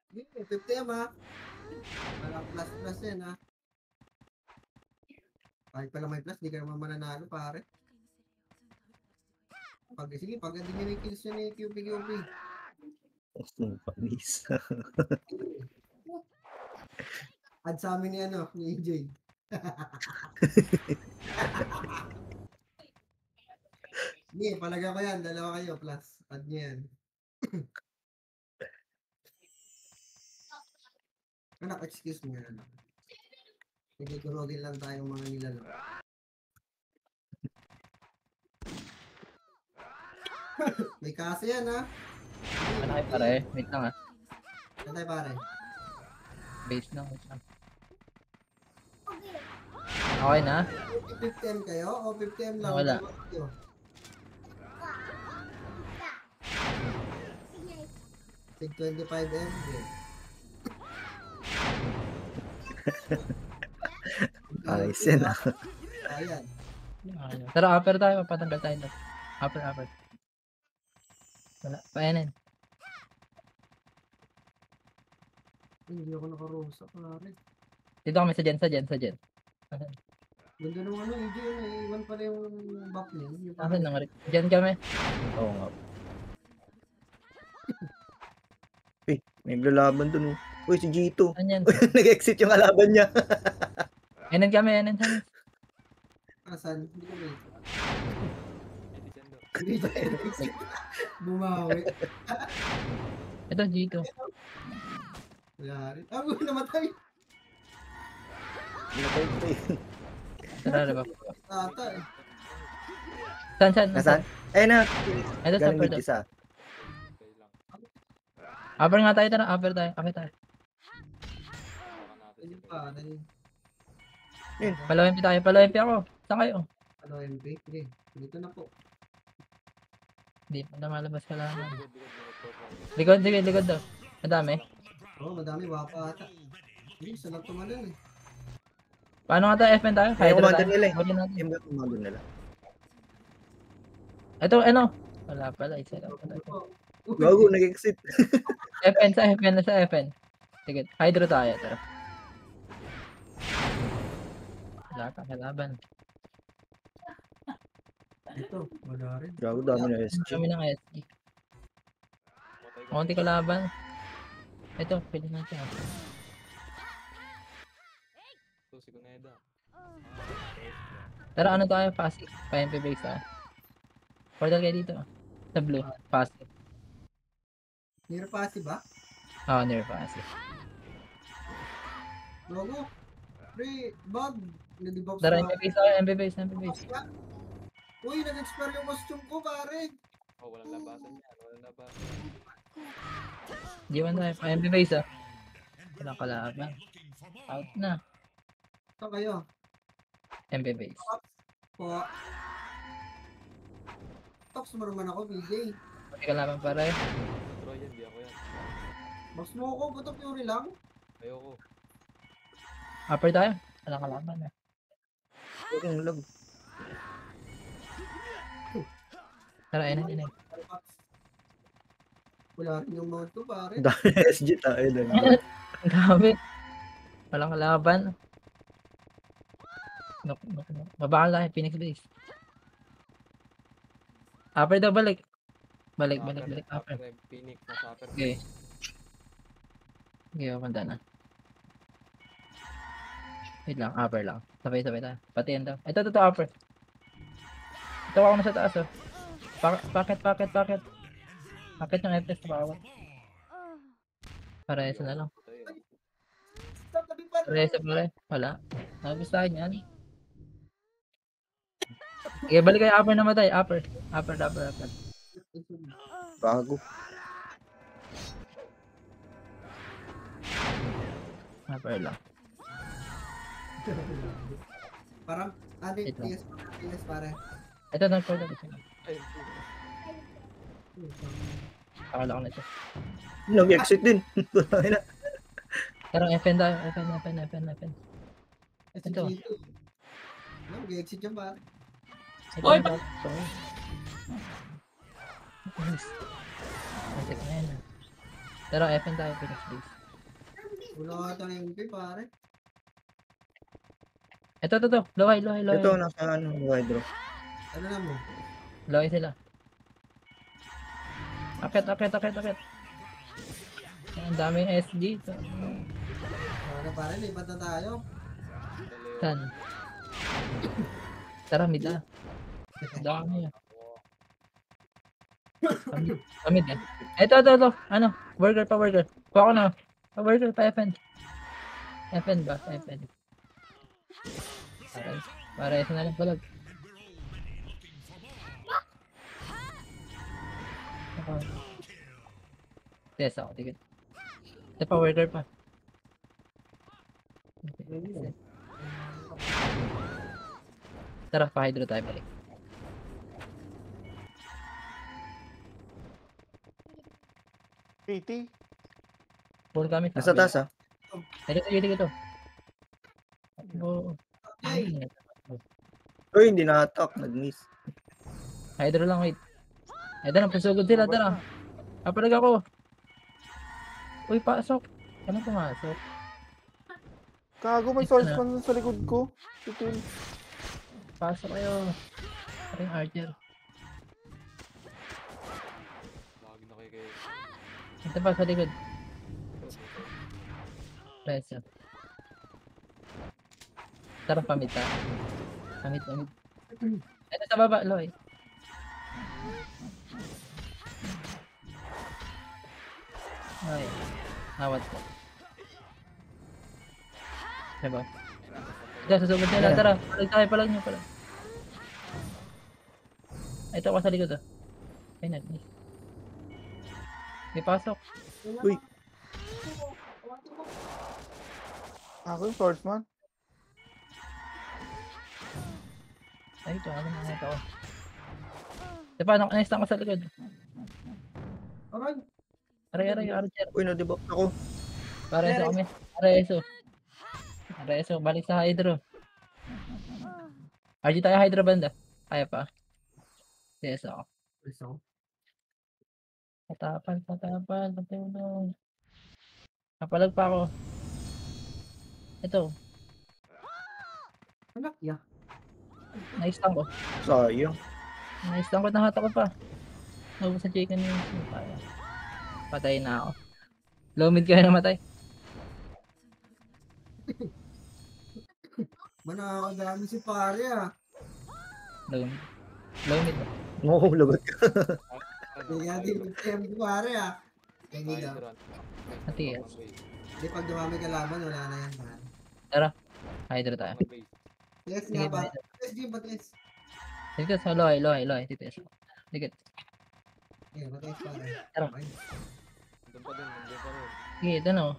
Hindi, 50M ha. Walang plus yan ha. Kahit pala may plus, di ka naman mananalo pare. Sige, pag hindi nyo yung kills nyo ni QP. Panis. Add sa amin ni AJ. Hindi, palaga ko yan. Dalawa kayo plus. Add nyo yan. Anak, excuse me. Nagigurogin lang tayong mga nilalo. May kaso yan ha. Ano kayo pare? Wait lang ha. Ano tayo pare? Base lang, wait lang. Okay na? 50M kayo o 50M lang? Wala. Sig 25M. Ayos yan ah. Ayan. Tara, upper tayo. Patanggal tayo na. Upper. Wala. Painin. Hindi ako nakarosa, pare. Dito kami sa Jen. Ganda nung AJ, naiiwan pala yung back niya. Asan nang Jen kami? Oo nga. May lalaban dun. Uy, si Gito. Saan yan? Nag-exit yung kalaban niya. Enen kami. Asan? Hindi ko may. Bumawi. Ito, Gito. Wala rin. Ah, namatay. Tara, ba? Tata eh. Saan? Nasaan? Ayun na. Ito sa Galing upper. with isa. Upper nga tayo, tara. Upper tayo. Okay tayo. Ayun pa. Palo MP tayo. Palo MP ako. Saan kayo? Ano MP? Sige. Dito na po. Hindi pa na malabas ka lang. Likod daw. Madami. Oo, madami. Wapa ata. Hindi, isa lang tumalan eh. Paano nga tayo? FN tayo? Ay, Hydra commander tayo. nila eh. Huli natin. Yung commander nila. Ito, ano? Wala pala. Isa lang pala. Gago, nag-exit. Sa FN. Sige, Hydra tayo. Tara. Wala ka kalaban. Dito, wala rin. Gago, dami na SG. Kami ng SG. Konti kalaban. Ito, pwede natin. Tara, ano tayo? Passive. Pa-MP base tayo. Portal kayo dito. Sa blue. Passive. Near passive ba? Near passive. Logo. Pre, bug. Nadibox Tara, na. MP base. Uy, nag-expire yung costume ko, pare. Walang labasan yan. Di man tayo. Pa-MP base Walang kalaban. Out na. Saan kayo? MP base. Po. Tops mo naman ako, BJ. Konti kalaban pare. Bro, yan. Di ako yan. Box mo ako, buto Fury lang. Ayoko. Upper tayo. Walang kalaban Yung love. Tara, inin. Wala rin yung mount ko, pare. Dami na SG tayo doon. Ang dami. Walang kalaban. Babakal tayo, Phoenix base. Upper daw, balik. Balik. Upper. Phoenix na sa upper. Okay. Okay, panda na. Wait lang, upper lang. Sabay tayo. Patiyan daw. Ito, upper. Ito ako na sa taas, oh. Packet. Packet ng FS na bawat. Parehesa na lang. Parehesa. Wala. Nabis tayo yan. Okay, balik kayo upper na matay. Upper. Bago. Upper lang. Parang, Ito. TS pare. Ito, nag-portal. Akala ko na ito. Nag-exit din. Tarang FN tayo. FN. Ito. Mag-exit yung pare. Ito. Sorry. Nice. Perfect na yan. Pero FN tayo, finish this. Wala ka ata ng MP, pare. Ito. Lohay. Ito, nasa ano, hydro. Ano na mo? Lohay sila. Akit. Ang daming SG. Pare, pare, lipat na tayo. Saan? Tara, mid na. Dami yan. Kamid yan. Ito. Ano? Burger. Kuha ko na. Burger pa FN. FN ba? FN. Para isa na lang palag. Yes, ako. Tigit. Ito pa, worker pa. Okay. Tara, pa-hydro tayo balik. PT. Full gamit. Nasa taas ah. Tigit. Oo. Ay, Uy, hindi na-attack. Nag-miss. Hydro lang, wait. Ito na, pasugod sila, tara. Kapalag ako. Uy, pasok. Ano pumasok? Kago, may source man sa likod ko. Titil. Pasok kayo. Ito yung Archer. Lagi na kayo kayo. Ito pa sa likod. Preso. Tara, pamit tayo. Pamit. Ito sa baba, Loy. Ay, nawat ko. Diba? Diyan, susugod nila. Tara, palag nyo. Ito ako sa likod ah. Ay, nag-miss. May pasok. Uy. Ako yung source man. Ay, ito. Ako nakakita ko. Diba, naistan ko sa likod. aray. Aray, Archer. Uy, na-debuff ako. Pareso kami. Pareso, balik sa Hydro. RG tayo Hydro banda. Kaya pa. Yes, ako. Gusto ko. Patapal. Patulong. Kapalag pa ako. Ito, Anak, ya. naistan ko. Sayang. Naistan ko, nahata ko pa. Nabos sa chicken yung patay na ako. Low mid kayo namatay. Manakakadami si pare ah. Low mid. Oo, lagot ka. Hindi natin mag-tempo pare ah. Hindi daw. Matigas. Hindi pag dumami ka laban, wala na yan man. Hydro tayo. Yes Sige, nga ba? Hydro. Yes, di ba yes? Dito sa loy. Dito sa. Dikit. Eh, matay pare. Tara. Ay, Doon pa rin. Sige, ito no.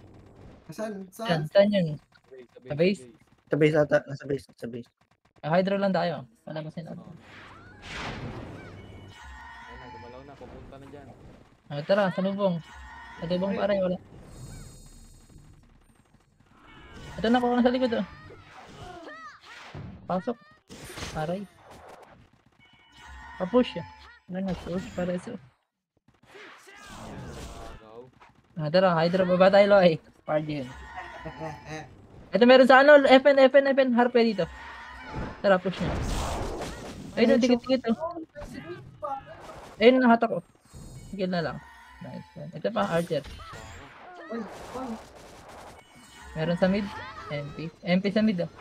Saan? Saan yun? Sa base? Sa base ata. Nasa base. Hydro lang tayo. Palabasin natin. Ayun na, gumalaw na. Pupunta na dyan. Tara, salubong. Salubong pare, wala. Ito na ko na sa likod oh. Pasok. Aray. Pa-push ya. Ano push para so. Agaw. Tara, Hydra baba tayo Loy. Party yun. Ito meron sa ano, FN, harpe dito. Tara, push niya. Ayun, dikit oh. Ayun, nahatak ko. Sige na lang. Nice one. Ito pa, Archer. Ay, Meron sa mid. MP sa mid oh.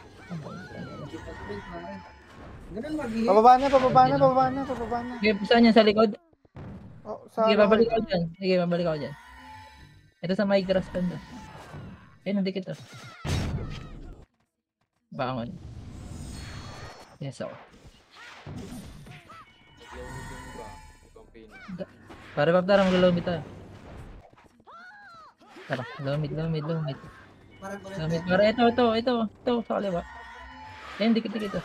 ganun mag-hit. Pababa na. Sige, saan yan sa likod? Oh, sa Sige, babalik ako dyan. Ito sa my grass banda. Ayun, nandikit oh. Bangon. Yes ako. Nag-low din ba? Campaign. Para pa tara, mag-low mid tayo. Tara, low mid. Parang Low mid. Para ito, sa kaliwa. Ayun, dikit oh. Resto ka.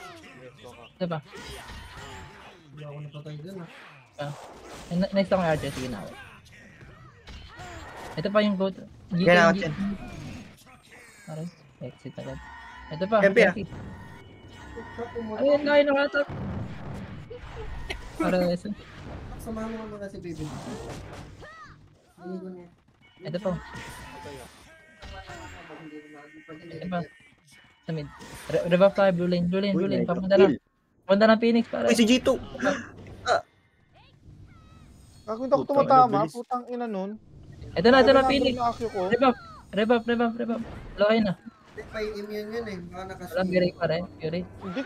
Ito pa. Hindi ako napatay dun ah. Next ako RJ, sige na ako. Ito pa yung goat. Yan ako, Chen. Aray, exit agad. Ito pa. MP, ah. exit. Ayun, nakatap. Para ito. samahan mo muna si Baby. Hindi ko niya. Ito po. Patay ah. Ito pa. Sa mid. Revive tayo, blue lane. Blue lane, Uy, blue lane. may Papunta na. kill. Papunta ng Phoenix pare. Uy, si Gito! Ako hindi ako Putang tumatama. ina, bilis. Putang ina nun. Ito na Sabi Phoenix. na akyo ko. Revive. Lohay na. May immune yun eh. Baka Wala, nakaswing. Fury pare. Fury. Hindi,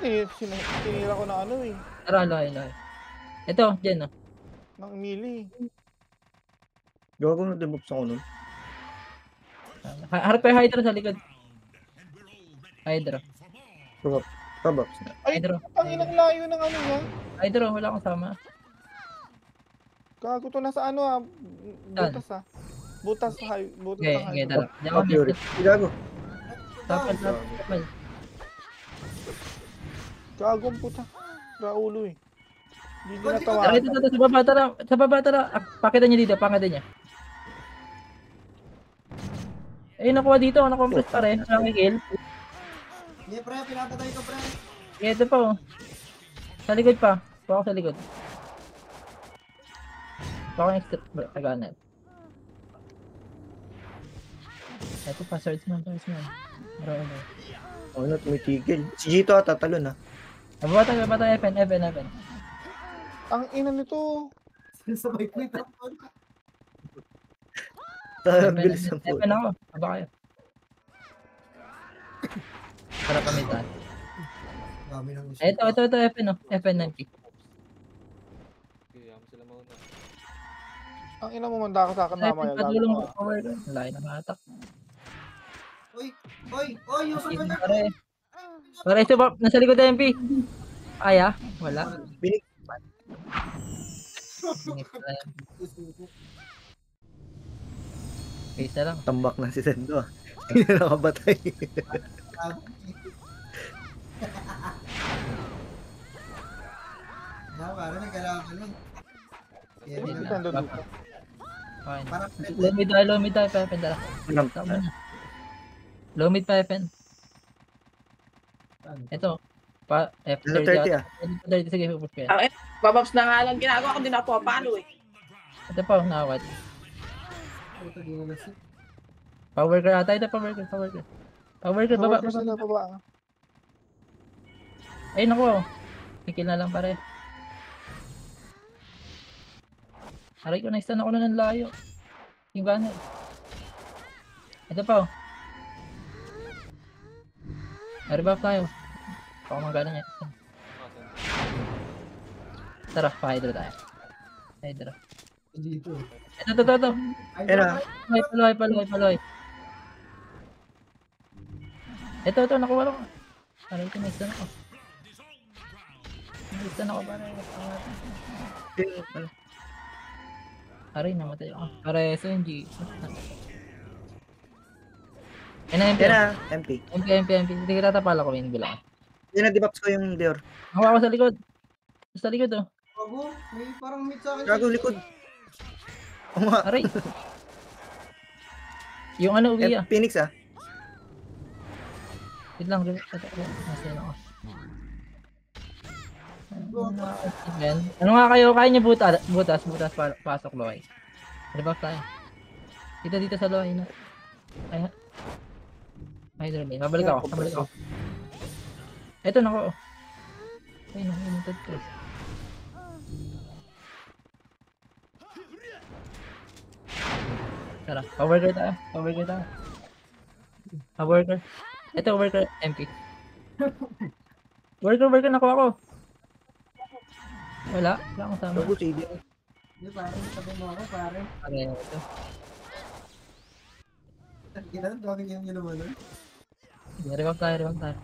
tinira ko na ano eh. Tara, lohay. Ito, dyan no. Ng melee. Gago na debuff sa ko nun. Harap kayo Hydra sa likod. Hydra. Kabox na. Ay, Hydra. putang inang layo ng ano yan. Hydra, wala akong sama. Gago to nasa ano ah. Butas ah. Butas high. Butas Okay, ng okay, high. dala. Diyan ko Oh, Fury. message. Gago. Tapal. Gago ang puta. Raulo eh. Hindi Ba't di natawa. Tara, ito, sa baba, tara. Pakita niya dito, pakita niya. Eh, nakuha dito, nakompress pa rin. Nakikill. Hindi, pre. Pinapatay ko, pre. Ito pa, oh. Sa likod pa. Baka sa likod. Baka next step. Taganap. Ito pa, swordsman. Bro. Oh, na, tumitigil. Si Gito ata, talon ha. Baba tayo, FN. Ang ina nito. Sabay ko ito. Ang bilis ng FN puta. ako. Baba kayo. Para kami tayo. Dami ng gusto. Ito, FN, oh. FN MP. Kaya mo sila mauna. Ang ina mo manda ka sa akin mamaya. FN, padulong Gago ko. ka. Power ko. Layo na matak. Oy, yung Sige, sunod. pare. Pare, ito ba? Nasa likod na MP. Ay, ah. Wala. Binig. Isa lang. Tambak na si Sendo ah. Hindi na nakabatay. Parang nagkalaban nun. Kaya Hindi yun. nintendo dito. Fine. Parang Low mid tayo, Pepen. Tara. Tama na. Low mid pa, Pepen. Ito. Pa, Ano F30. 30 ah. 30, sige, pupush ko yan. Bababs na nga lang ginagawa ko, hindi na ako papalo eh. Ito pa, nakawat. ito ginagasit. Power car ata. Ito, power car. Baba. Baba sila baba. Ay, naku. Kikil na lang pare. Aray ko, na-stun ako na ng layo. Yung banner. Ito pa, oh. Rebuff tayo. Baka magana niya. Tara, pa-hydro tayo. Hydro. Dito. Ito. Ay, Yan ah. Paloy. Ito, nakuha lang. Aray ko, na-stun ako. Na-stun ako pare. Aray, namatay ako. Pare, SMG. Yan na, MP. Yan ah, MP. MP. Hindi ka tatapala ko, hindi lang. Yan na, debuff ko yung Dior. Hawa ko sa likod. Sa likod, oh. Bago, may parang meet sa akin. Gago, likod. Oo nga. Aray. Yung ano, uwi ah. Phoenix ah. Wait lang, nasa ako. Ano nga kayo? Kaya niyo butas, pasok Loy. Rebuff tayo. Dito sa Loy na. Ay, Drone. Babalik ako. Ito, nako. Ay, nakumutad ko. Tara, power car tayo. Power car. Ito, worker MP. Worker, nakuha ko. Wala akong sama. Gago, CD. Hindi, parang sabi mo ako, parang. Pare, ito. Ginaan, dami yung ginawa nun. Revive tayo.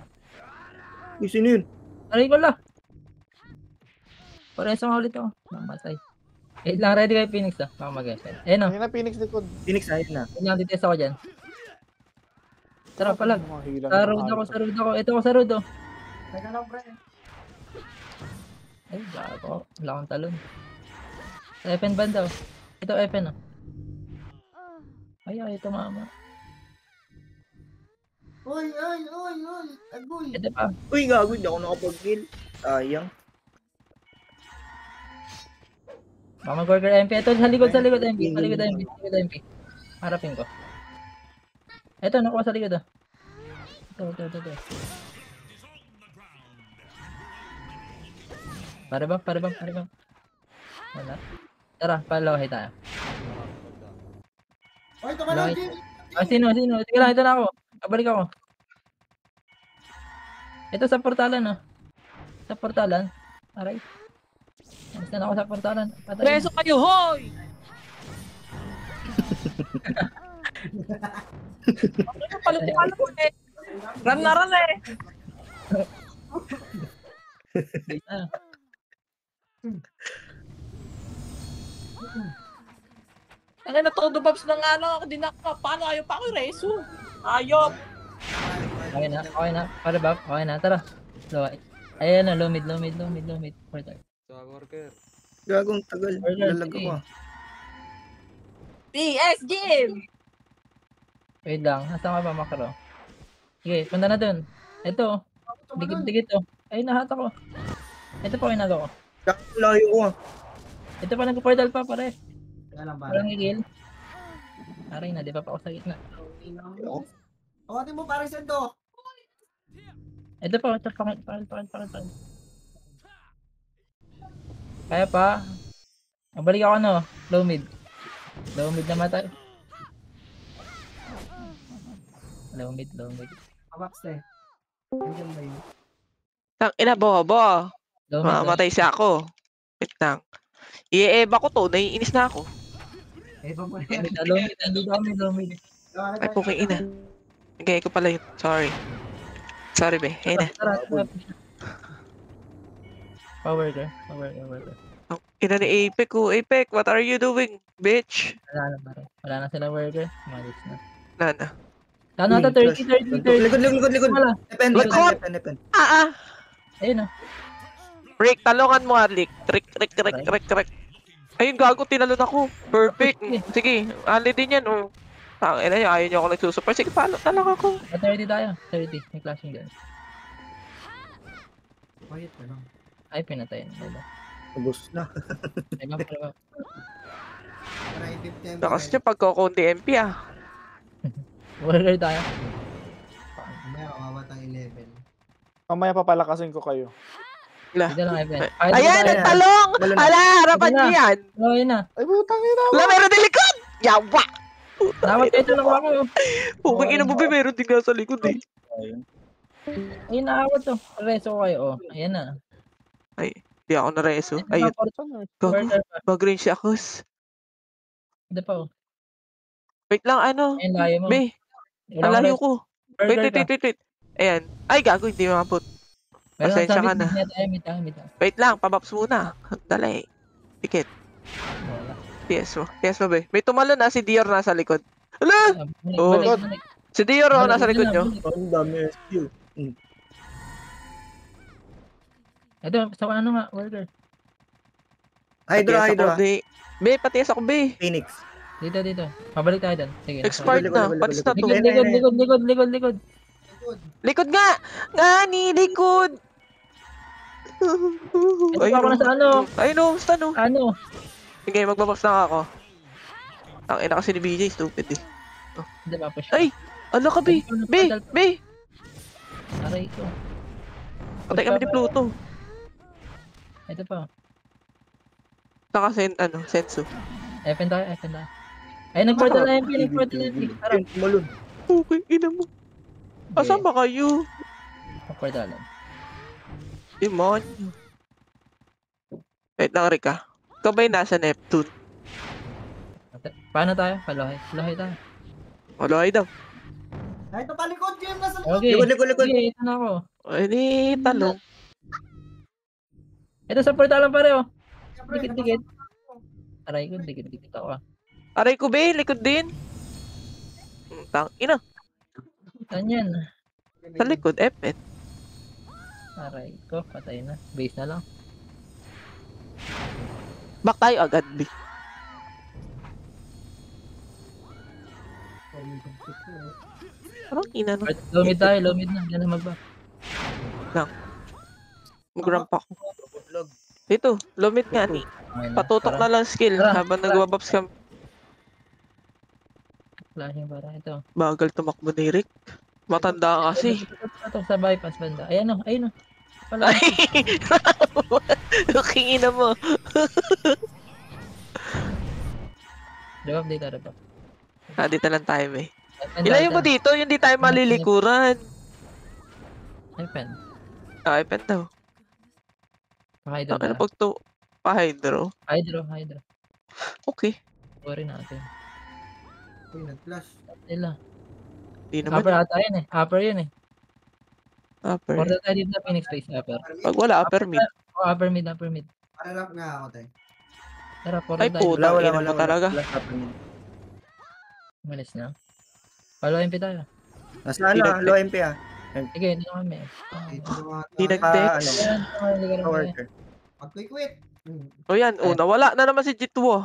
Uy, sino yun? Aray ko lang. Parehas nga ulit ako. Mamatay. Wait lang, ready kayo Phoenix ah. Baka mag-effect. Ayun o. Ayun na Phoenix likod. Phoenix ah, yun na. Wait lang, titest ako dyan. Tara palag. Mga hilang Sa na road mga ako. Ito ako sa road oh. Teka lang, pre. Ay, gago. Wala akong talon. Sa FN banda oh. Ito FN oh. Ay, ito mama. Oy. Agoy. Ito pa. Uy, gago, hindi ako nakapag-kill. Sayang. Baka mag-worker MP. Ito, sa likod, MP. Sa likod, MP. Harapin ko. Ito, nakuha sa likod, oh. Ito. Pare bang. Wala. Tara, palawahay tayo. Oy, tumalon, Right. Jim! Sino? Sige lang, ito na ako. Kabalik ako. Ito sa portalan, oh. Sa portalan. Aray. Basta na ako sa portalan. Patay. Preso kayo, hoy! Ano palupuan ko eh. Ran na ran eh. Ah. Ano na todo babs ng ano, hindi na paano ayaw pa ako reso. Ayop. Okay na. Pare ba? Okay na, tara. So, ayan na, low mid. Portal. Sa worker. Gagong tagal. Order, Lalag sige. ako. PS Jim! Wait lang, nasa ka ba makro? Sige, punta na dun. Ito, dikit to. Ay, nahat ako. Ito pa ginagawa ko. Gagong layo ko. Ito pa nag-portal pa, pare. Kaya lang, Parang pare. igil. Aray na, di pa ako sa gitna. Tawatin mo, pare, Sendo. Ito pa, pakit. Kaya pa. Mabalik ako no, low mid. Low mid na matay. Low mid. Kabox eh. Nandiyan ba yun? Tang ina bobo. Low mid. Mamatay siya ako. Wait lang. I-eba ko to. Naiinis na ako. Eh, pa mo Low mid. Ay, puking ina. Okay, ko pala yun. Sorry. Sorry, be. Ayun na. Tara. Power ka. Ang ina ni Apex ko. Apex, what are you doing, bitch? Wala na pare. Wala na sila worker. Malis na. Nana. Ano ata 30. Likod. Wala. Likod! Depend. Ayun na. Rick, talongan mo nga, Rick. Rick. Ayun, gago, tinalon ako. Perfect. Sige, ali din yan, oh. Ang ina niya, ayaw niya ako nagsusupport. Sige, palo na lang ako. 30 tayo. 30. May clashing gun. Quiet na lang. Ay, pinatayin. Wala. Ubus na. Ay, ba? Para i-50 Lakas niya pagkakunti MP, ah. Worker tayo. Mamaya, mawawat ang 11. Mamaya papalakasin ko kayo. La. Dito lang, Evan. Ayan, nagtalong! Wala na. Ala, harapan Wala na. niyo yan. Oh, yun na. Ay, putang ina. La, meron din likod! Yawa! Dapat ito lang ako. Pukang ina mo, be, meron din nga sa likod, eh. Ayun, naawat to. Reso kayo, oh. Ayan na. Di ako nareso. Ayun. Gago, Worker pa. mag-green siya, ako. Ito pa, oh. Wait lang, ano? Ayun, layo mo. Be, Wala ang akong layo res- ko. Worker ka. Wait. Ayan. Ay, gago, hindi mabot. Meron Pasensya sabi, ka na. Mid tayo. Wait lang, pabaps muna. Dali. Tikit. Wala. TS mo, be. May tumalon na, si Dior nasa likod. Ala! Oh. Balik. Si Dior, oh, nasa likod nyo. Ang dami SQ. Ito, sa ano nga, worker. Hydra. Be, patias ako, be. Phoenix. Dito. Mabalik tayo dun. Sige. Expired na. Likod. Patis na to. Likod. Likod nga! Likod! Ito pa ako na sa ano. Ayun, no. Basta, no. Ano? Sige, magbabaps lang ako. Ang ina kasi ni BJ, stupid, eh. Hindi ba push? Ay! Ala ka, be! Be! Aray ko. Patay kami ni Pluto. Ito pa. Saka Sensu. FN tayo. Ay, nag-portal na MP. Tara. Tumalon. Okay, ina mo. Asan ba kayo? Nag-portal. Demonyo. Wait lang, Rika. Ikaw ba yung nasa Neptune? Paano tayo? Palahay tayo. Wala daw. Ay, ito palikod, Jim. Nasa likod. Okay. Likod. Sige, ito na ako. Ay, di talong. Ito sa portalan pareho. Siyempre, Dikit. Aray ko, dikit ako. Aray ko, be. Likod din. Tang ina. Saan yan? Sa likod, epet. Aray ko, patay na. Base na lang. Back tayo agad, be. Parang ina, no? Low mid tayo, low mid na. Diyan na mag-back. Mag-ramp ako. Dito, lumit nga ni. Okay na. Patutok na Tara. lang skill Tara, habang tara. nagbabaps ka. Flashing para ito. Bagal tumakbo ni Rick. Matanda ka kasi. Ito sa bypass banda. Ayan o, ayun o. Pala. Ay! Kingin na mo. Drop dito, drop. Ah, dito lang tayo eh. Ilayo mo dito, yung di tayo malilikuran. Ay, pen. Ah, pen daw. Pa-hydro Ano ba? pag to? Pa-hydro. Hydro. Okay. Sorry natin. Uy, nag-flash. Nila. Di naman. Upper ata yun eh. Upper yun eh. Upper. Order tayo dito sa Phoenix Place. Upper. Pag wala, upper mid. Oh, upper mid. Pararap nga ako, te. Tara, Ay, order tayo. puta. Ina mo talaga. Umalis na. Follow MP tayo. Nasa ano, Pinag- low MP ah. Sige, hindi na kami. Dito na nga Di tayo. nag-text. Ano, worker. Mag-quick-quit. O yan, una. Wala na naman si Jitwo.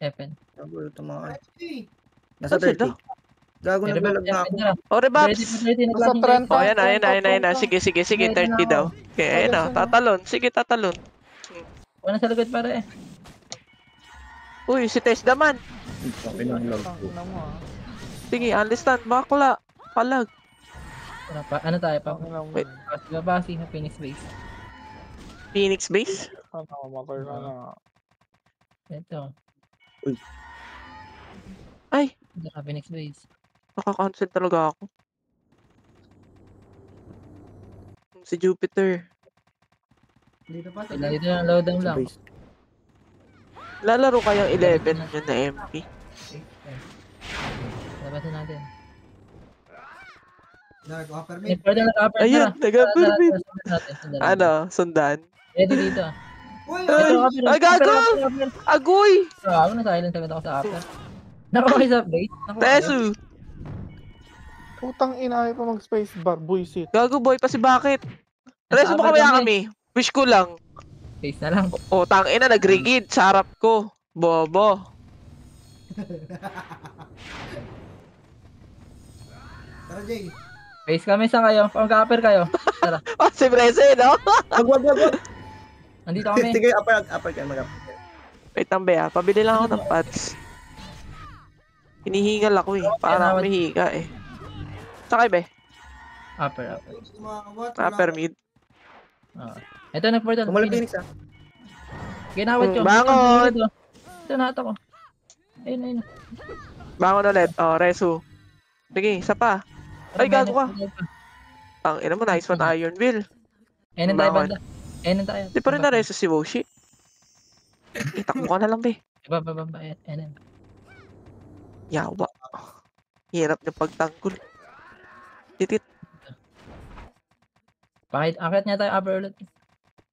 Epen. Gago, tumakas. Ay, Nasa Saan sila? 30. Gago, naglalag na ako. O, revaps. Nasa 30. O, ayan na. Sige, 30 daw. Okay, ayan na. Tatalon. Sige, tatalon. Wala sa likod pare. Uy, si Tess naman. Okay ng log. Tangina mo ah. Sige, understand. Bakla. Palag. Tara, ano tayo pa? Tangina mo. Wait. Babasi sa Phoenix Base. Phoenix base? Ano, mamatay ka na. Ito. Ay, Ito ka Phoenix Base. nakaka-cancel talaga ako. Si Jupiter. dito pa. Kailan dito lang, load down lang. Base. Lalaro kayang 11 yun na MP. Labasin natin. Dark, offer me. Nag-upper na. Ayun, nag-upper Ano? Ano, sundan? Ready dito. Uy, Ay, uy! ay, gago! Agoy! So, ako na silent agad ako sa upper. Nakakay sa update. Tesu! Putang ina, ayaw pa mag-space bar. Buisit. Gago boy pa si Bakit? Reso mo kaya kami? Wish ko lang. Face na lang. O, tangina, nag-rigid sa harap ko. Bobo. Tara, Jay. Face kami sa kayo. Mag-upper kayo. Tara. Oh, si Brese, no? Wag. Nandito kami. Sige, upper ka, Wait lang, Bea. Pabili lang ako ng pads. Hinihingal ako eh. Para ako mahiga eh. Sakay, Be. Upper. Dito makakawat. Upper mid. Ito nag-portal. Kumalang Phoenix ah. Ginawat ko. Bangon! Ito nata ko. Ayun. Bangon ulit. Oh, Resu. Sige, isa pa. Ay, gago ka. Ang ina mo, nice one, Iron Will. Ayun tayo Bangon. banda. Ayun tayo. Di pa rin na Resu si Woshi. Itakbo ka na lang, Be. Baba. Ayun. Yawa. Hirap ng pagtanggol. Titit. Bakit? Akit niya tayo upper ulit.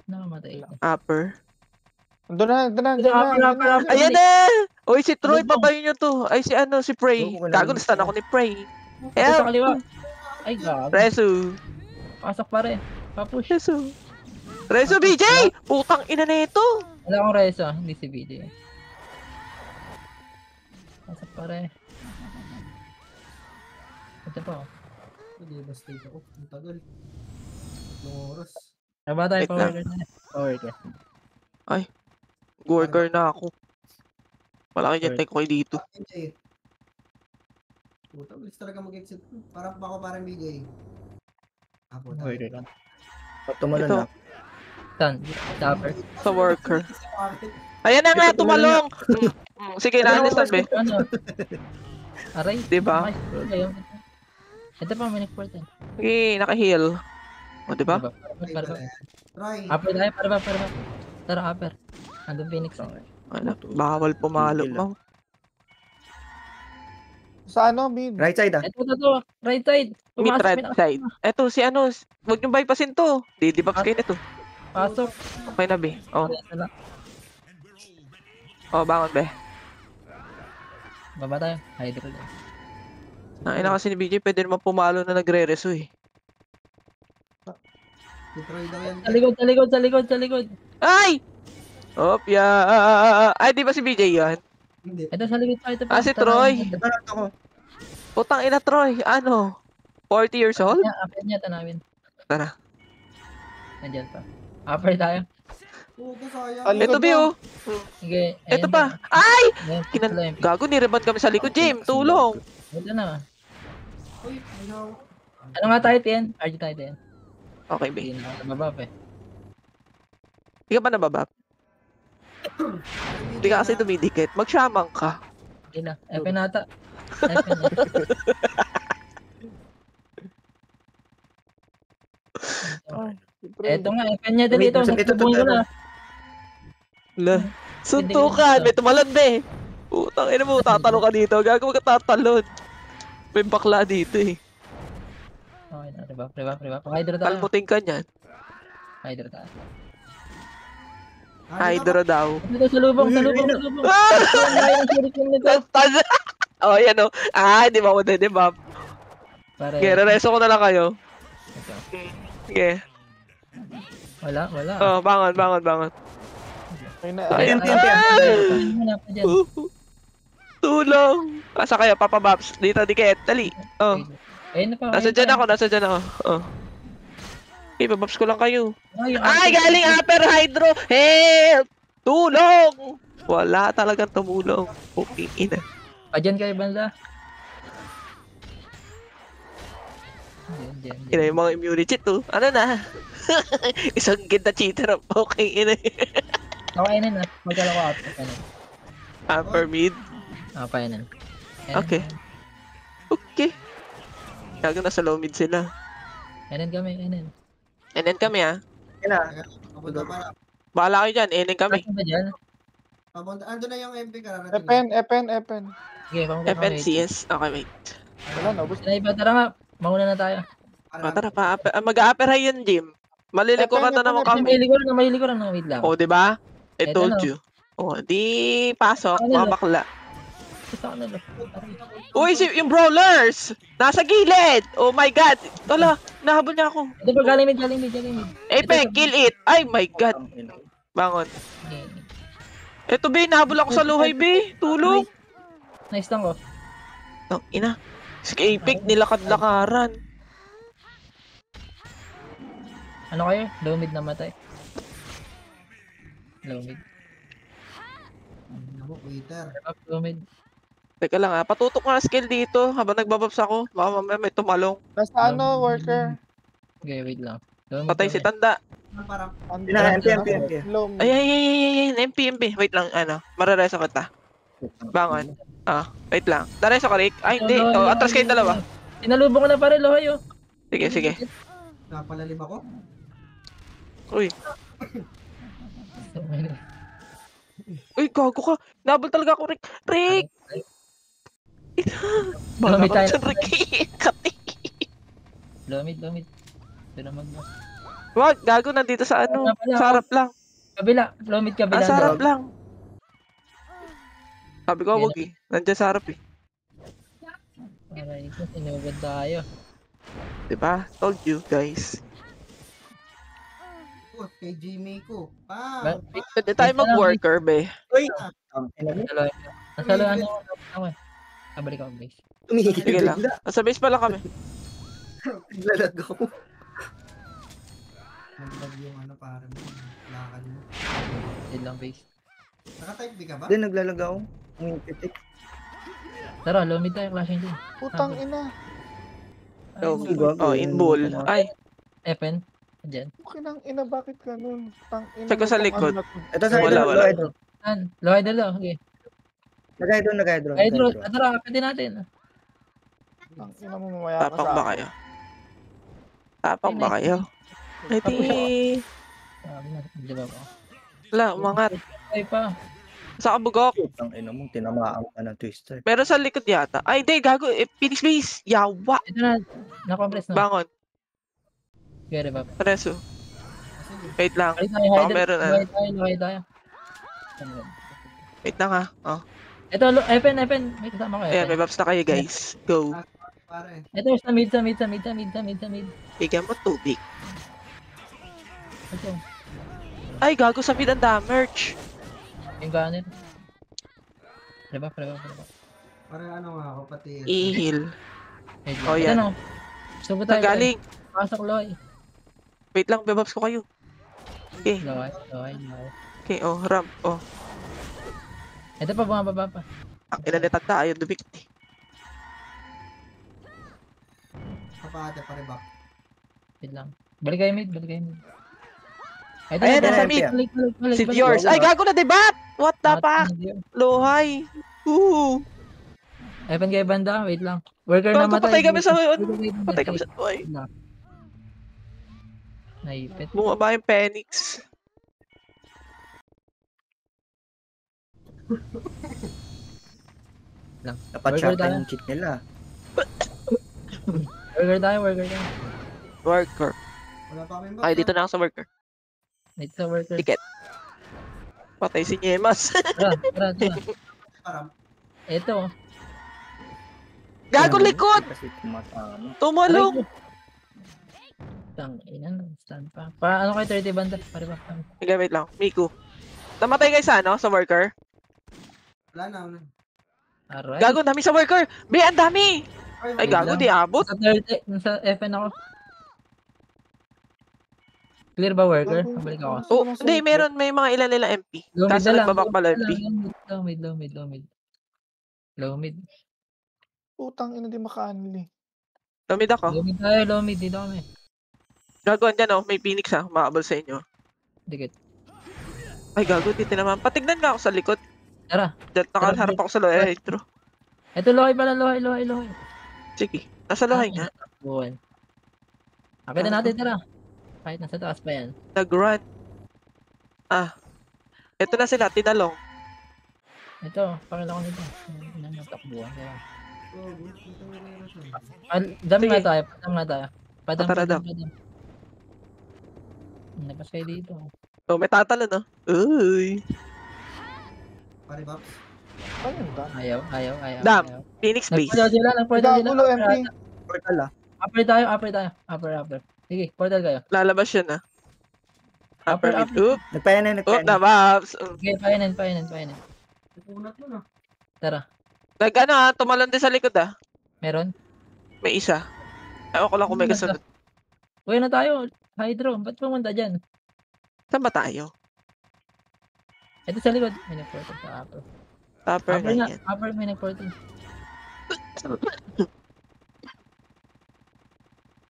Nakamatay. Upper. Doon na. Upper. Ayan na! Uy, si Troy, patayin nyo to. Ay, si ano, si Prey. Oo, Gago, nastan ako ni Prey. Ito sa Help! kaliwa. Ay, gago. Resu. Pasok pare. Papush. Resu. Resu, BJ! Putang ina na ito. Wala akong reso. Hindi si BJ. Pasok pare. Ito pa. Hindi, basta ito. Oh, ang tagal. Ilang oras. Naba tayo Wait power lang. card na. Power card. Worker na ako. Malaki dyan tayo kayo dito. Jay. Puta, bilis talaga mag-exit. Parang ako parang BJ. Ah, puta. Power card. Tumalon Ito. na. Saan? Sa upper. Sa worker. Ayan na nga, tumalong! Sige, na-understand, be. Ano? Aray. Diba? Ayun. Ito pa, may nag-portal. Okay, naka-heal. O, diba? Para. Try. Upper tayo, para. Tara, upper. Andun Phoenix. Ano, bawal pumalo mo. Sa ano, mid? Right side ah. Ito. Right side. Mid Pumasok, right side. Eto, si ano, huwag niyong bypassin to. Di-debuffs kayo nito. Pasok. Okay na, be. Oh, Tara. oh, bangon, be. Baba tayo. Hydro tayo. Ina kasi ni BJ, pwede naman pumalo na nagre-reso eh. Try daw yan. Sa likod. Ay! Opya! Ay, di ba si BJ yan? Hindi. Ito sa likod pa. Ito pa. Ah, si Tara, Troy. Ito na ako. Putang ina, Troy. Ano? 40 years old? Upper niya, tanawin. Tara. Nandiyan pa. Upper tayo. Puta, sayang. Alikod Ito, B, na. oh. Sige. Ito pa. Ay! Ayan, Kinan... wala yung- Gago, nireban kami sa likod, Jim. Tulong. Wala na. Uy, ano? Ano nga tayo, Tien? RG tayo, Tien. Okay, B. Hindi na ako nababab eh. Hindi ka ba nababab? Hindi ka kasi dumidikit. Magshamang ka. Hindi na. FN nata. FN. Eto nga, FN niya din Wait, ito. ito, Nagtubong ko na. La. Suntukan. May tumalon, be. Putang ina mo, tatalo ka dito. Gago ka tatalon. May bakla dito eh. Okay na, diba? Hydro tayo. Kalmutin ka niyan. Hydro tayo. Hydro daw. Dito sa lubong. Ah! Ang shuriken nito. Oh, yan oh. Ah, di ba ako din, ma'am? Pare. Okay, rereso ko na lang kayo. Ito. Okay. Wala. Oh, bangon. Ayun na. Ayan, Ayun. Wala pa dyan. Tulong! Asa kayo, Papa Babs? Dito, dikit. Dali. Oh. Ayun na pa. Nasa dyan ako. Oh. Okay, Babs ko lang kayo. Yung Ay, galing Upper Hydro! Help! Tulong! Wala talagang tumulong. Okay, ina. Dyan kayo, banda. Dyan. Ina yung mga immunity to. Ano na? Isang ganda cheater. Okay, ina. Okay na. Magkala ko out. Upper mid. Okay na. Okay. Okay. Gago nasa low mid sila. Enen kami. And then kami ah. Yan na. Papunta pa. Bahala kayo dyan. Inin kami. Saan ba dyan? Papunta. Ando na yung MP kararating. Epen. Sige, pamunta kami. FNCS. Okay, wait. Wala na, ubos. Iba, tara nga. Mauna na tayo. Tara pa. Mag-upper high yan, Jim. Malilikuran na naman kami. May likuran na. Wait lang. Oh, di ba? I Eto told na. you. Oh, di pasok. Ano Mga na? bakla. Gusto ko na. Uy, yung brawlers! Nasa gilid! Oh my God! Wala, nahabol niya ako. Ito pa, galing mid. Apex, kill it! Ay my God! Bangon. Eto, B, nahabol ako sa luhay, B. Tulong! Nice lang ko. Tang ina. Si Apex, nilakad-lakaran. Ano kayo? Low mid namatay. Low mid. Ako, waiter. Low mid. Teka lang patutok nga skill dito habang nagbababs ako. Baka mamaya may tumalong. Nasa ano, worker? Okay, wait lang. Low mid Patay si kami. Tanda. Parang MP. Low. Ay, MP. Wait lang, marareso kita. Bangon. Wait lang. Dareso ka, Rick? Ay, hindi. Oh, atras kayong dalawa. Tinalubong ko na pare, Lohayo. Sige. napalalim ako. Uy, gago ka. Nabal talaga ako, Rick. Rick! Baka Lumit ka tayo. dyan, Rick. Kati. Low mid. Pero mag Wag, gago nandito sa ano. Sa harap lang. kabila. Low mid kabila. Sa harap lang. Sabi ko, wag eh. Nandiyan sa harap eh. Aray ko, sinugod tayo. Diba? Told you, guys. Kay Jimmy ko. Pwede tayo mag-worker, be. Uy! Nasa loob ako eh. Kabalik ako, guys. Tumigil Sige lang. Nasa base pa lang kami. Naglalag ako. Naglag yung ano parang lakad mo. Yun lang, base. Naka-type B ka ba? Then naglalag ako. Ang pitik. Tara, low mid tayo, clashing din. Putang ina. Oh, in bull. Ay, FN. Diyan. Kinang ina, bakit ganun? Tang ina. Check ko sa likod. Ito sa Wala, hydro. wala. Hydro. Saan? Low hydro. Okay. Nag-hydro. Hydro. Tara, kapatid natin. Tang ina mo, mamaya ka tapang sa ba kayo? Tapang ba kayo? Ay, di. Di ba ba? Wala, umangat. Ay pa. Sa kabugok. Ang ina mo, tinamaan ka ng twister. Meron sa likod yata. Ay, di, gago. Phoenix base. Yawa. Ito na. Na-compress na. Bangon. Gary ba? Preso. Sige. Wait lang. Ay tayo, Oh, hydro. meron na. Low tayo. Wait lang ha. Oh. Ito, FN. May kasama kayo. Ayan, may babs na kayo, guys. Go. Pare. Ito, sa mid. Bigyan mo tubig. Ito. Ay, gago sa mid ang damage. Yung ganin. Diba? Parang ano nga ako pati. I-heal. Oh, yan. Ito no. Subo tayo. Nagaling. Pasok, Loy. Wait lang, bebabs ko kayo. Okay, Lohay, lohay, lohay. okay, oh, ramp, oh. Ito pa, bumababa pa. Ang ina ni Tanda, ayaw dumikti. Kapate pa rin ba? Wait lang. Balik kayo mid, balik kayo mid. Ito Ayan, na, nasa balik, mid. balik, balik, balik, Si balik. Diors. Ay, gago na, diba? What the fuck? Lohay. Ooh. Evan kayo banda, wait lang. Worker Gago, na matay. patay kami sa... Worker kayo banda, Patay kami wait. sa... Uy, Wait lang. Naipit. bumaba yung Phoenix. Napachapa Burger tayo. yung cheat nila. Worker tayo, worker tayo. Worker. Wala pa kami ba? Ay, dito na ako sa worker. Dito sa worker. Ticket. Patay si Niemas. Tara, tara, tara. Param. Ito. Gago likod! Kasi tumatama. Tumalong! Tang, ina na, stand pa. Pa, ano kayo, 30 banda? Pare ba? Sige, wait lang. Miku. Namatay kayo sa ano? Sa worker? Wala na. Wala. Aray. Gago, ang dami sa worker! Be, ang dami! Ay, gago, lang. di abot. Sa 30, nasa FN ako. Clear ba worker? Pabalik ako. Oh, hindi, meron. May mga ilan nila MP. Low mid Kaso na lang. nagbabak pala MP. Low mid, low mid, low mid. Low mid. Putang ina, di makaanli. Lumid ako. Low mid tayo, low mid. Dito kami. Gago, andyan oh. May Phoenix ah. Umaabol sa inyo. Dikit. Ay, gago, dito naman. Patignan nga ako sa likod. Tara. Diyan, nakaharap ako sa lohay. True. Ito, lohay pala, lohay, lohay, lohay. Sige. Nasa lohay nga. Buwan. Akita natin, tara. Kahit nasa taas pa yan. Nag-run. Ah. Ito na sila. Tinalong. Ito, pakila ko nito. Nanatakbuhan. Tara. Oh, dito na rin siya. Dami Sige. nga tayo, padam nga tayo. Padam, Tara padam, daw. padam. Nagpas kayo dito. Oh, may tatalo no. Uy. Pare Bops. Ano yun, Dan? Ayaw, ayaw, ayaw. Dam. ayaw. Phoenix base. Nagportal sila, nagportal sila. Gagulo, MP. Portal ah. Upper tayo, upper tayo. Upper. Sige, portal kayo. Lalabas yun ah. Upper mid. Upper. Oop. Nagpayanan, Oop, nagpayanan. nababs. Okay, painin. Napunat mo na. Tara, Nag-ano ah. Tumalon din sa likod ah. meron? May isa. Ayaw ko lang kung may kasunod. Uy na tayo, Hydro. Ba't pumunta dyan? Saan ba tayo? Ito sa likod. May nagportal sa upper. Upper Upper na na, yan. upper may nagportal.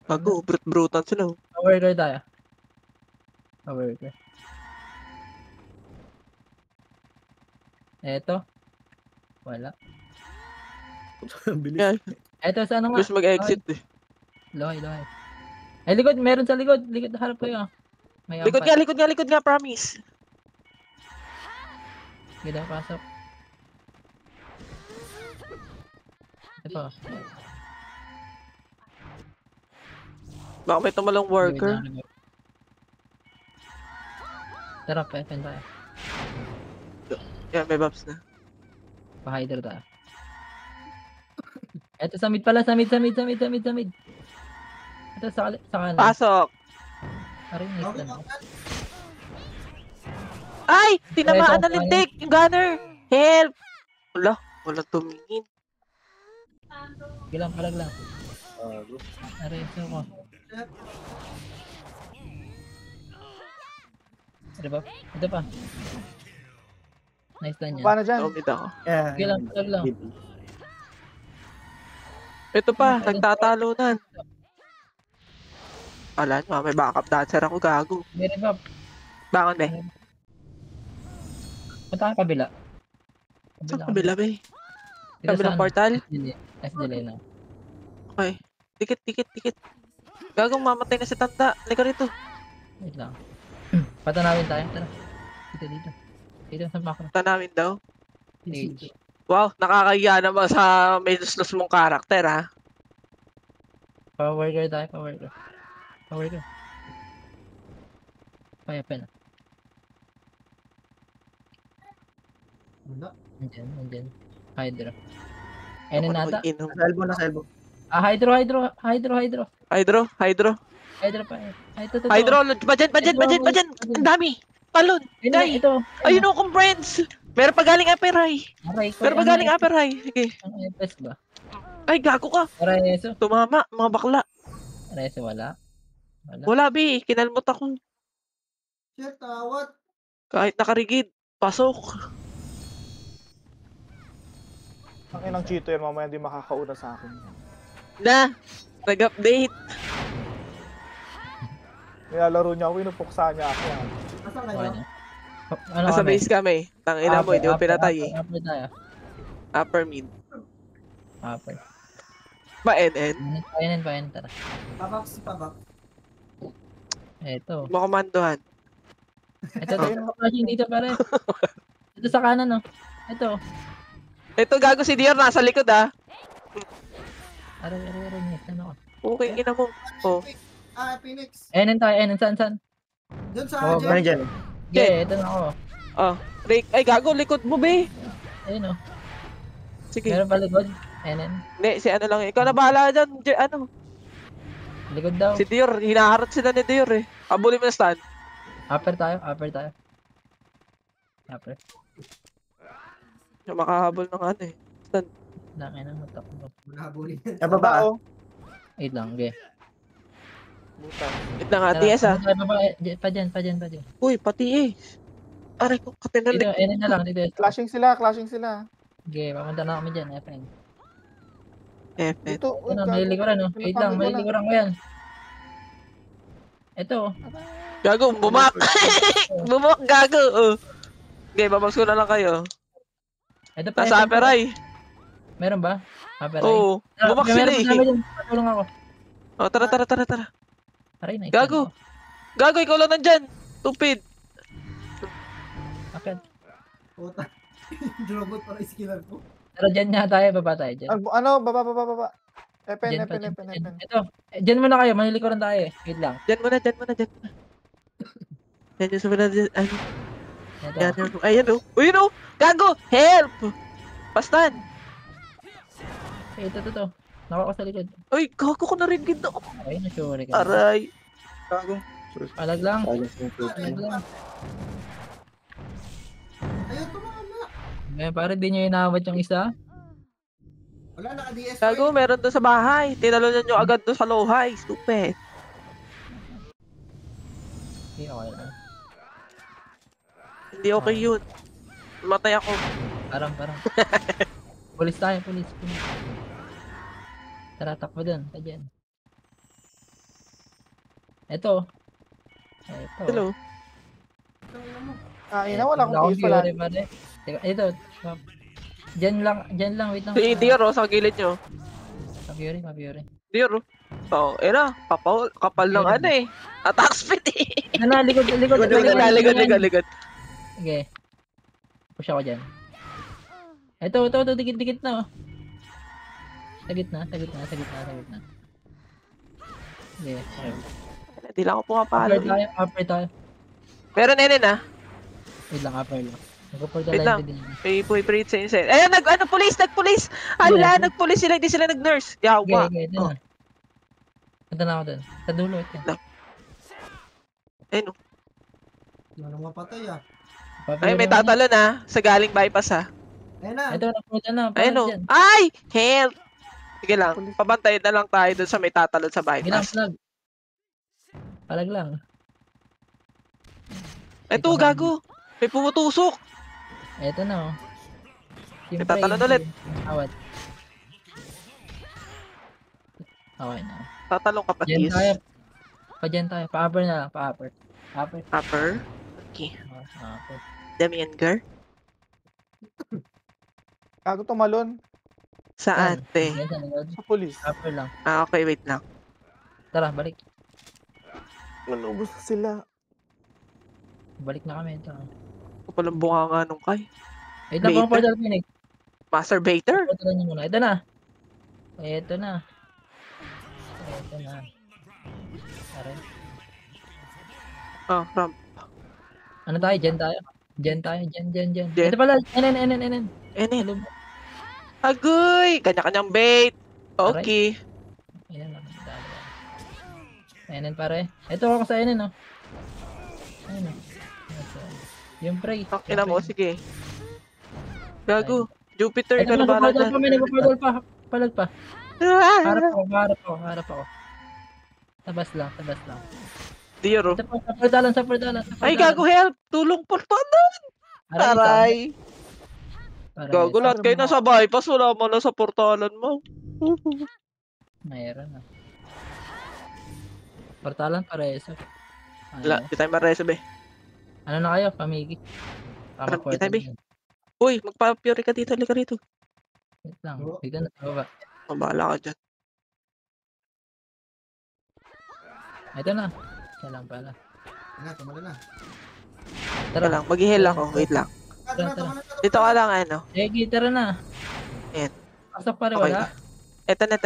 Bago, brut-brutan sila. oh. Power tayo. Power car. Eto. Wala. Bilis. Yan. Eto, sa ano nga? Gusto mag-exit eh. Lohay. Ay, likod. Meron sa likod. Likod, harap kayo. May Likod nga, promise. Ganda, pasok. Ito pa. Baka may tumalong worker. Tara, pepen tayo. Yan, may bumps na. Pa-hider tayo. Ito sa mid pala, sa mid. Ito sa kanan. Pasok! Aray, nice Okay, lang. Ay! Tinamaan Ito, na lintik! Yung gunner! Help! Walang tumingin. Gilang, palag lang. Aray, ito ko. Ano ba? Ito pa. Nice lang yan. Paano dyan? Tumid ako. Yeah. Gilang, palag lang. Ito pa, nagtatalunan. Wala nyo, may backup dancer ako, gago. May rebuff. Bangon, be. Punta ka kabila. Saan kabila, be? Dito Kabilang sa ano? portal? S-delay na. Okay. Dikit. Gagong mamatay na si Tanda. Halika rito. Wait lang. Patanawin tayo. Tara. Dito. Dito sa macro. Tanawin daw. Stage. Wow, nakakahiya naman sa may luslus mong karakter, ha? Power girl tayo. Kaya pa na. Wala. Andyan. Hydro. Ano nata? Mag-inom. Nasa elbow. Ah, Hydro. Hydro. Hydro pa eh. Ay, ito. Hydro, badyan. Ang dami. Talon. Guy. Ito. Ayun o, kong friends. Meron pa galing upper high. Aray, Meron pa galing upper high. Sige. Ang FS ba? Ay, gago ka. Aray, eso. Tumama, mga bakla. Aray, eso wala. Wala, be. Kinalmot ako. Shit, tawat. Kahit nakarigid, pasok. Ang inang cheato yan, mamaya hindi makakauna sa akin. Na, nag-update. Nilalaro niya ako, inupuksa niya ako. Asan Okay kayo? na. Ano Nasa kami? base kami. Tangina mo, hindi mo pinatay eh. Upper tayo. Upper mid. Upper. Ba, NN? Painin, tara. Pabak si Pabak. Eto. Makomandohan. Ito, flashing dito pare. Ito sa kanan, no. Ito. Ito, gago si Dior, nasa likod ah. Aray, yes. Ano ko? Okay, ina mo. Oh. Phoenix. Enen tayo, saan? Doon Ano sa Jen. dyan? Okay, ito na ako. Oh. Rick, ay gago, likod mo be. Ayun, no. Sige. Meron pa likod. Enen. Hindi, si ano lang. Ikaw na bahala dyan. Ano? Likod daw. Si Dior, hinaharap sila ni Dior eh. Abulin mo na stand. Upper tayo. Upper. Siya makahabol ng ano eh. Langin ang matak mo. Maghabulin. Nababa. oh. Wait lang, okay. Butas. Wait lang nga, TS ah. Pa dyan. Uy, pati eh. Aray ko, Dito, katinalik. Enen na lang. Dito. Clashing sila. Okay, pamunta na kami dyan. FN. FN. Dito, Ano, may likuran, no? Wait lang, may likuran ko yan. Ito. Gago, bumak. Bumak, gago. Oh. Okay, babags ko na lang kayo. Ito pa. Nasa Aperay. Meron ba? Aperay? Oo. Bumak sila eh. Patulong ako. Oh, tara. Aray na. Gago. Gago, ikaw lang nandyan. Tupid. Akit. Puta. Drobot para iskilan ko. Pero dyan nga tayo, baba tayo dyan. Ano, baba. Epen. Dyan. Ito. Dyan muna kayo, manilikuran tayo eh. Wait lang. Dyan muna. Yan yung sumunod. Ano? Ito. Yan yung. Ayan oh. Uy, no. Gago. Help. Pastan. Ito. Nakuha ko sa likod. Uy, gago ko na rin gito. Ay, na-sure ka. Aray. Gago. Palag lang. Silence yung puto. Palag lang. Ayun, tumama. Ngayon, pare, di nyo inawat yung isa. Wala, naka-DS. Gago, meron doon sa bahay. Tinalunan nyo agad doon sa low high. Stupid. Okay, okay lang. Hindi okay yun. Matay ako. Parang. Pulis tayo. Tara, takbo dun. Dyan. Ito. Hello. Ina, wala akong tiis pala. Teka, ito. Dyan lang, wait lang. Si Dior oh, sa gilid nyo. Mabiori. Dior oh. Oh, na. Kapal ng ano eh. Attack speed eh. Ano, likod. Likod. Okay. Push ako dyan. Ito, dikit na oh. Sa gitna. Okay. Hindi lang ako pumapalo. Upper tayo. Meron ah. Wait lang, upper lang. Nag-upper Wait lang. din. Pray sa inside. Ayun, nagpulis. Hala, nagpulis sila, hindi sila nag-nurse. Yawa. Okay, ito na. Punta na ako dun. Sa dulo, ito. Ayun oh. Walang mapatay ah. Ay, may tatalon ah. Sa galing bypass ah. Ayun na. Ito, napunta na. Ayun oh. Ay! Help! Sige lang. Pabantayin na lang tayo dun sa may tatalon sa bypass. Palag lang. Eto, gago. May pumutusok. Ito na oh. May tatalon ulit. Awat. Okay na. Tatalong ka pa, Dyan Tis. tayo. Dyan tayo. Pa-upper na lang. Pa-upper. Upper. Okay. Upper. Damian Gar. Gago tumalon. Saan, te? Dyan sa likod. Sa pulis. Upper lang. Ah, okay, wait lang. Tara, balik. Nanubos na sila. Balik na kami. Ito. Palang bunga nga nung kay. Wait lang, pang portal pinig. Masturbator? Portal nyo muna. Ito na. Tara. Ah, ramp. Ano tayo? Dyan tayo. Dyan. Dyan. Ito pala. NN. Enen. Agoy! Kanya-kanyang bait. Okay. Ayan lang. NN pare. Ito ako sa NN oh. Ayun oh. Yung prey. Ina mo, sige. Gago. Jupiter, Ito ka na na, ba dyan? may nagpa-portal pa. Palag pa. Harap ako. Tabas lang. Dear, oh. Ito pa, sa portalan. Ay, gago, help! Tulong portalan! Aray! Gago, lahat kayo nasa bypass, wala mo na sa portalan mo. Mayroon na. Portalan pareso. Wala, di tayo maresobe. Ano na kayo, pamigi? Tara, Portal kita, be. yan. Uy, magpa-pure ka dito, halika rito. Wait lang, bigyan na sa baba. Mabala ka dyan. Ito na. Siya lang pala. Tumala na. Tara lang, mag-heal ako, wait lang. Tumala na. Dito ka lang, ano. Tara na. Ayan. Pasok pa rin, Okay. wala. Ito na.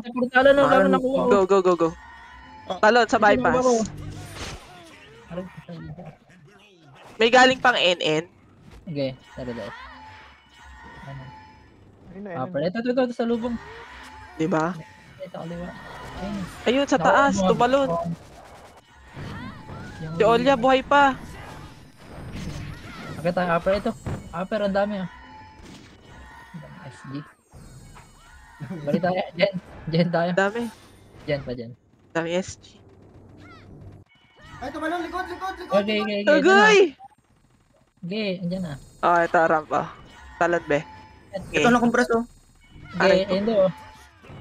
Sa portalan no, lalo nakuha ko. Go. Talon, sa bypass. Aray, May galing pang NN. okay, tara. Ayun na, Pero ito, sa lubong. Di ba? Ito, kaliwa. Ayun. Ayun, sa taas, tumalon. Si Olya, buhay pa. Okay tayo, upper ito. Upper, ang dami ah. SG. Balik tayo, Jen tayo. Dami. Jen. Dami SG. Ay, tumalon. Likod. Okay. Agay! Okay, andyan na. Ito, rampa. Talon, be. Ito na compress oh. Okay, ayun do.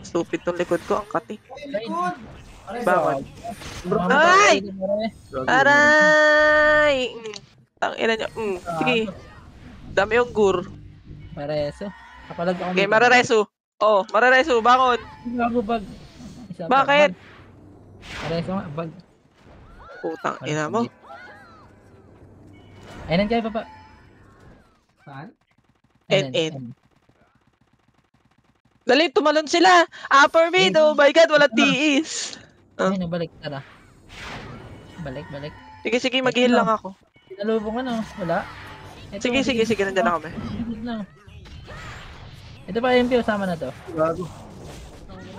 Stupid tong likod ko, ang kati. Ay, likod. Aray, Bakit? Bro, Ay! Aray! Tangina nyo. Sige. Dami yung gur. Pareso. Kapalag ako. Okay, marareso. Oh, marareso. Bakon. Bago bag. Bakit? Pareso nga, bag. Putang ina mo. Ayun kayo, papa. Saan? NN. Dali, tumalon sila. Upper mid. Oh my God, walang tiis. Ayun, balik. Tara. Balik. Sige, mag-heal lang ako. Sinalubong ano, wala. Ito, Sige, nandiyan na kami. Ito pa MP, usama na to. Gago.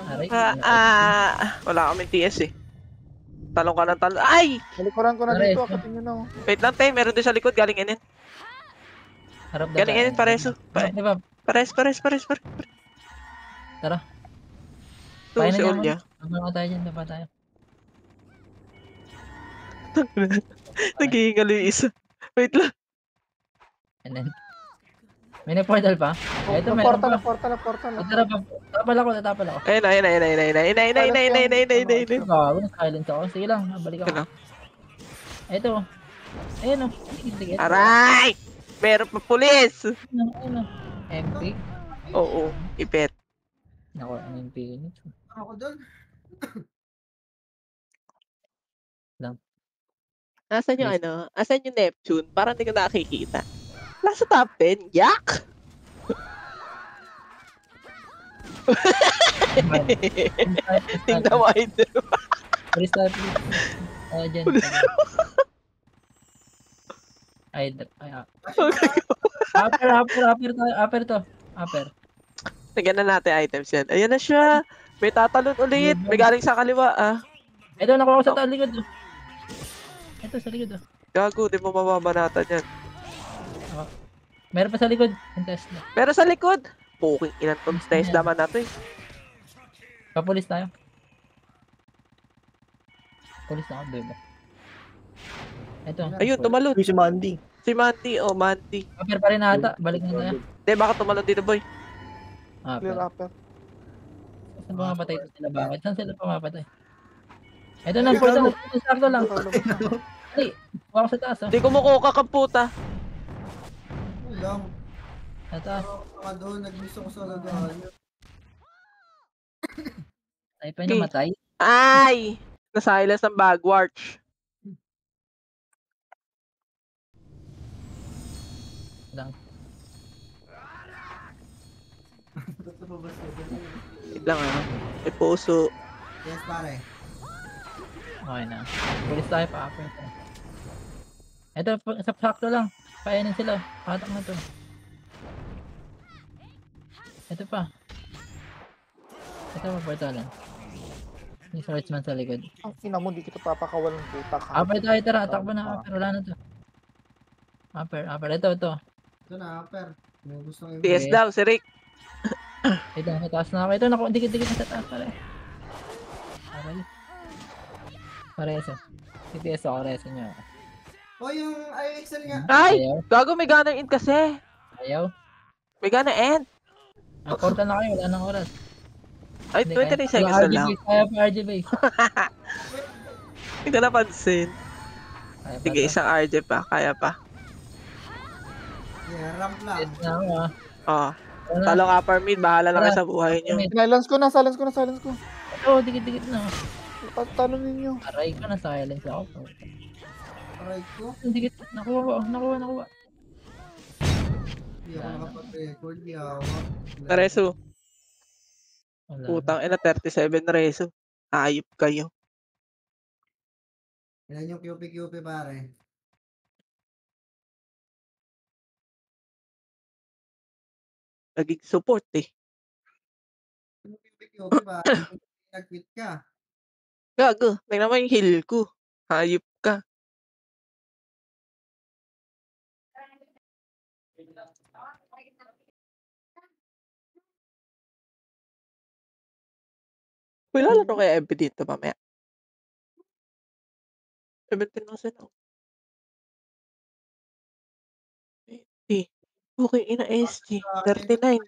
Aray. Wala kaming TS eh. Talong ka ng talong. Ay! Malikuran ko na dito, akatin nyo na. Wait lang tayo, meron din sa likod, galing NN. Harap na Galing NN, pareso. Di ba? Pares. Tara. Ito, si Olya. Tama tayo dyan, tapa tayo. Naghihingal yung isa. Wait lang. And then, may na-portal pa? Ito, meron pa. Portal. Tara pa, tapal ako. Ayun. Gago, silence ako. Sige lang, balik ako. Ano? Ito. Ayun o. Sige. Aray! Meron pa pulis! Ayun o. MP. Oo, ipet. Nako, MP. Ako doon. Asan yung ano? Asan yung Neptune? Parang hindi ko nakikita. Nasa top 10? Yak! Tingnan mo idol. Please tayo, please. Dyan. Upper to. Upper. Tingnan na natin items yan. Ayan na siya. May tatalon ulit. May galing sa kaliwa ah. Ito, nakuha ko sa likod. Ito, sa likod. Gago, di mo mababanatan yan. Meron pa sa likod. Yung Tesla. Pero sa likod, puking ilan tong Tesla man na to eh. Papulis tayo. Pulis na ako, diba? Ito. Ayun, tumalon. Uy, si Mandy. Si Mandy, Mandy. Upper pa rin ata. Balik na tayo. Hindi, baka tumalon dito boy. Clear Upper. upper. Saan pumapatay ito sila? Bakit? Saan sila pumapatay? Ito na, portal. Sakto lang. Ay, huwag ako sa taas. Hindi kumukuha ka puta. Lang. Sa taas. Ako doon. Naggusto ko sa lagahan. Tayo pa yung namatay. Ay! Nasilence ng bagwatch. Lang. Wait lang ah. May puso. Yes, pare. Okay na. Pulis tayo pa upper. Ito, sakto lang. Painin sila. Patak na to. Ito pa. Ito pa portalan. May swordsman sa likod. Ang ina mo, di kita papakawalan puta ka. Upper tayo, tara. Takbo na upper. Wala na to. Upper. Ito. Ito na, upper. May gusto ko PS daw, si Rick. Ito, sa taas na ako. Ito, dikit-dikit na sa taas pare. Pare isa. CTS ako, resin nyo. O yung IXL nga. Ay! Ayaw? Gago, may gana end kasi. Ayaw? May gana end. Portal na kayo, wala nang oras. Ay, Hindi, 23 kaya. seconds na lang. Kaya pa RG base. Hindi ko napansin. Kaya pa Sige, to. isang RJ pa. Kaya pa. Yeah, ramp lang. Yes na ako ah. Oh. Wala na. Talo ka per mid. Bahala lang kayo sa buhay nyo. Silence ko na, silence ko na, silence ko. Oo, dikit-dikit na. Talo ninyo. Aray ko na silence ako. Aray ko. Dikit. Nakuha. Hindi ako Wala na. nakapag-record. Di ako. Reso. Wala. Putang ina, 37 reso. Ayop kayo. Yan yung QP pare. Naging support eh. Yung QP pare. Nag-quit ka. Gago. Tingnan mo yung heal ko. Ayop ka. Uy, lalaro kaya MP dito mamaya. 17 na sila. 20. Okay, ina SG. 39.